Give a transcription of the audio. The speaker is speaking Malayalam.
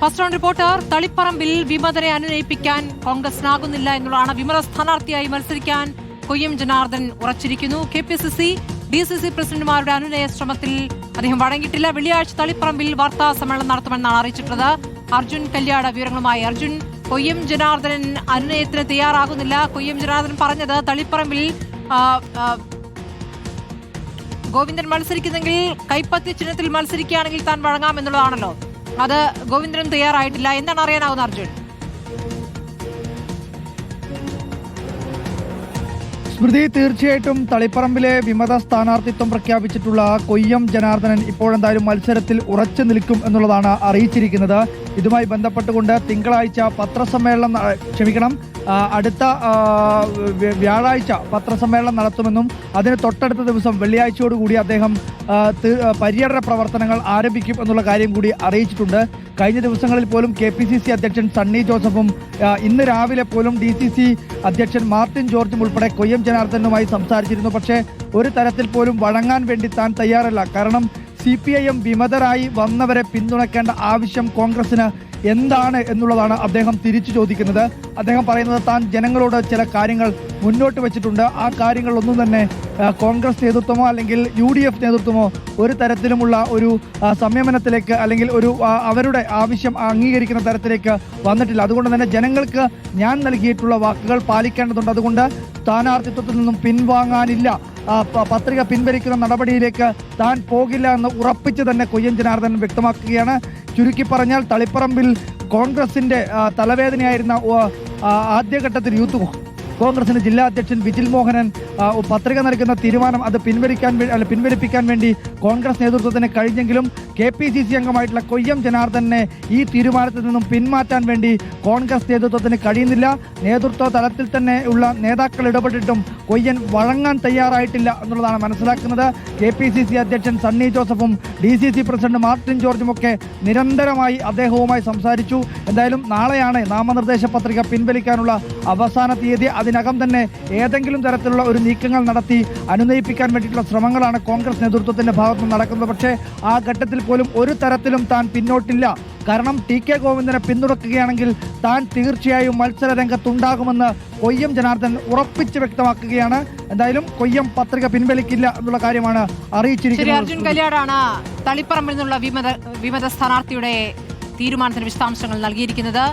First round reporter. തളിപ്പറമ്പിൽ വിമതരെ അനുനയിപ്പിക്കാൻ കോൺഗ്രസിനാകുന്നില്ല എന്നുള്ളതാണ്. വിമത സ്ഥാനാർത്ഥിയായി മത്സരിക്കാൻ കൊയ്യം ജനാർദ്ദൻ ഉറച്ചിരിക്കുന്നു. KPCC, DCC പ്രസിഡന്റുമാരുടെ അനുനയ ശ്രമത്തിൽ അദ്ദേഹം വഴങ്ങിയിട്ടില്ല. വെള്ളിയാഴ്ച തളിപ്പറമ്പിൽ വാർത്താ സമ്മേളനം നടത്തുമെന്നാണ് അറിയിച്ചിട്ടുള്ളത്. അർജുൻ കല്യാട വിവരങ്ങളുമായി. അർജുൻ, കൊയ്യം ജനാർദ്ദനൻ അനുനയത്തിന് തയ്യാറാകുന്നില്ല. കൊയ്യം ജനാർദ്ദനൻ പറഞ്ഞത് തളിപ്പറമ്പിൽ ഗോവിന്ദൻ മത്സരിക്കുന്നെങ്കിൽ കൈപ്പത്തി ചിഹ്നത്തിൽ മത്സരിക്കുകയാണെങ്കിൽ താൻ വഴങ്ങാമെന്നുള്ളതാണല്ലോ. അത് ഗോവിന്ദനും തയ്യാറായിട്ടില്ല. എന്താണ് അറിയാനാവുന്നത് അർജുൻ? സ്മൃതി, തീർച്ചയായിട്ടും തളിപ്പറമ്പിലെ വിമത സ്ഥാനാർത്ഥിത്വം പ്രഖ്യാപിച്ചിട്ടുള്ള കൊയ്യം ജനാർദ്ദനൻ ഇപ്പോഴെന്തായാലും മത്സരത്തിൽ ഉറച്ചു നിൽക്കും എന്നുള്ളതാണ് അറിയിച്ചിരിക്കുന്നത്. ഇതുമായി ബന്ധപ്പെട്ടുകൊണ്ട് തിങ്കളാഴ്ച പത്രസമ്മേളനം അടുത്ത വ്യാഴാഴ്ച പത്രസമ്മേളനം നടത്തുമെന്നും അതിന് തൊട്ടടുത്ത ദിവസം വെള്ളിയാഴ്ചയോടുകൂടി അദ്ദേഹം പര്യടന പ്രവർത്തനങ്ങൾ ആരംഭിക്കും എന്നുള്ള കാര്യം കൂടി അറിയിച്ചിട്ടുണ്ട്. കഴിഞ്ഞ ദിവസങ്ങളിൽ പോലും KPCC അധ്യക്ഷൻ സണ്ണി ജോസഫും ഇന്ന് രാവിലെ പോലും DCC അധ്യക്ഷൻ മാർട്ടിൻ ജോർജും ഉൾപ്പെടെ കൊയ്യം ജനാർദ്ദനുമായി സംസാരിച്ചിരുന്നു. പക്ഷേ ഒരു തരത്തിൽ പോലും വഴങ്ങാൻ വേണ്ടി താൻ തയ്യാറല്ല. കാരണം CPIM വിമതരായി വന്നവരെ പിന്തുണയ്ക്കേണ്ട ആവശ്യം കോൺഗ്രസിന് എന്താണ് എന്നുള്ളതാണ് അദ്ദേഹം തിരിച്ചു ചോദിക്കുന്നത്. അദ്ദേഹം പറയുന്നത് താൻ ജനങ്ങളോട് ചില കാര്യങ്ങൾ മുന്നോട്ട് വെച്ചിട്ടുണ്ട്. ആ കാര്യങ്ങളൊന്നും തന്നെ കോൺഗ്രസ് നേതൃത്വമോ അല്ലെങ്കിൽ UDF നേതൃത്വമോ ഒരു തരത്തിലുമുള്ള ഒരു സംയമനത്തിലേക്ക് അല്ലെങ്കിൽ ഒരു അവരുടെ ആവശ്യം അംഗീകരിക്കുന്ന തരത്തിലേക്ക് വന്നിട്ടില്ല. അതുകൊണ്ട് തന്നെ ജനങ്ങൾക്ക് ഞാൻ നൽകിയിട്ടുള്ള വാക്കുകൾ പാലിക്കേണ്ടതുണ്ട്. അതുകൊണ്ട് സ്ഥാനാർത്ഥിത്വത്തിൽ നിന്നും പിൻവാങ്ങാനില്ല, പത്രിക പിൻവലിക്കുന്ന നടപടിയിലേക്ക് താൻ പോകില്ല എന്ന് ഉറപ്പിച്ച് തന്നെ കൊയ്യം ജനാർദ്ദനൻ വ്യക്തമാക്കുകയാണ്. ചുരുക്കി പറഞ്ഞാൽ തളിപ്പറമ്പിൽ കോൺഗ്രസിന്റെ തലവേദനയായിരുന്ന ആദ്യഘട്ടത്തിൽ യൂത്ത് കോൺഗ്രസിന്റെ ജില്ലാ അധ്യക്ഷൻ വിജിൽ മോഹനൻ പത്രിക നൽകുന്ന തീരുമാനം അത് പിൻവലിപ്പിക്കാൻ വേണ്ടി കോൺഗ്രസ് നേതൃത്വത്തിന് കഴിഞ്ഞെങ്കിലും KPCC അംഗമായിട്ടുള്ള കൊയ്യം ജനാർദ്ദനെ ഈ തീരുമാനത്തിൽ നിന്നും പിന്മാറ്റാൻ വേണ്ടി കോൺഗ്രസ് നേതൃത്വത്തിന് കഴിയുന്നില്ല. നേതൃത്വ തലത്തിൽ തന്നെ ഉള്ള നേതാക്കൾ ഇടപെട്ടിട്ടും കൊയ്യൻ വഴങ്ങാൻ തയ്യാറായിട്ടില്ല എന്നുള്ളതാണ് മനസ്സിലാക്കുന്നത്. KPCC അധ്യക്ഷൻ സണ്ണി ജോസഫും DCC പ്രസിഡന്റ് മാർട്ടിൻ ജോർജും ഒക്കെ നിരന്തരമായി അദ്ദേഹവുമായി സംസാരിച്ചു. എന്തായാലും നാളെയാണ് നാമനിർദ്ദേശ പത്രിക പിൻവലിക്കാനുള്ള അവസാന തീയതി. അതിനകം തന്നെ ഏതെങ്കിലും തരത്തിലുള്ള ഒരു നീക്കങ്ങൾ നടത്തി അനുനയിപ്പിക്കാൻ വേണ്ടിയിട്ടുള്ള ശ്രമങ്ങളാണ് കോൺഗ്രസ് നേതൃത്വത്തിന്റെ ഭാഗത്തുനിന്ന് നടക്കുന്നത്. പക്ഷേ ആ ഘട്ടത്തിൽ പോലും ഒരു തരത്തിലും താൻ പിന്നോട്ടില്ല. കാരണം TK ഗോവിന്ദനെ പിന്തുണക്കുകയാണെങ്കിൽ താൻ തീർച്ചയായും മത്സര രംഗത്തുണ്ടാകുമെന്ന് കൊയ്യം ജനാർദ്ദൻ ഉറപ്പിച്ച് വ്യക്തമാക്കുകയാണ്. എന്തായാലും കൊയ്യം പത്രിക പിൻവലിക്കില്ല എന്നുള്ള കാര്യമാണ് അറിയിച്ചിരിക്കുന്നത്. അർജുൻ കല്യാടാണ് തളിപ്പറമ്പിൽ നിന്നുള്ള വിമത സ്ഥാനാർത്ഥിയുടെ തീരുമാനത്തിന് വിശദാംശങ്ങൾ നൽകിയിരിക്കുന്നത്.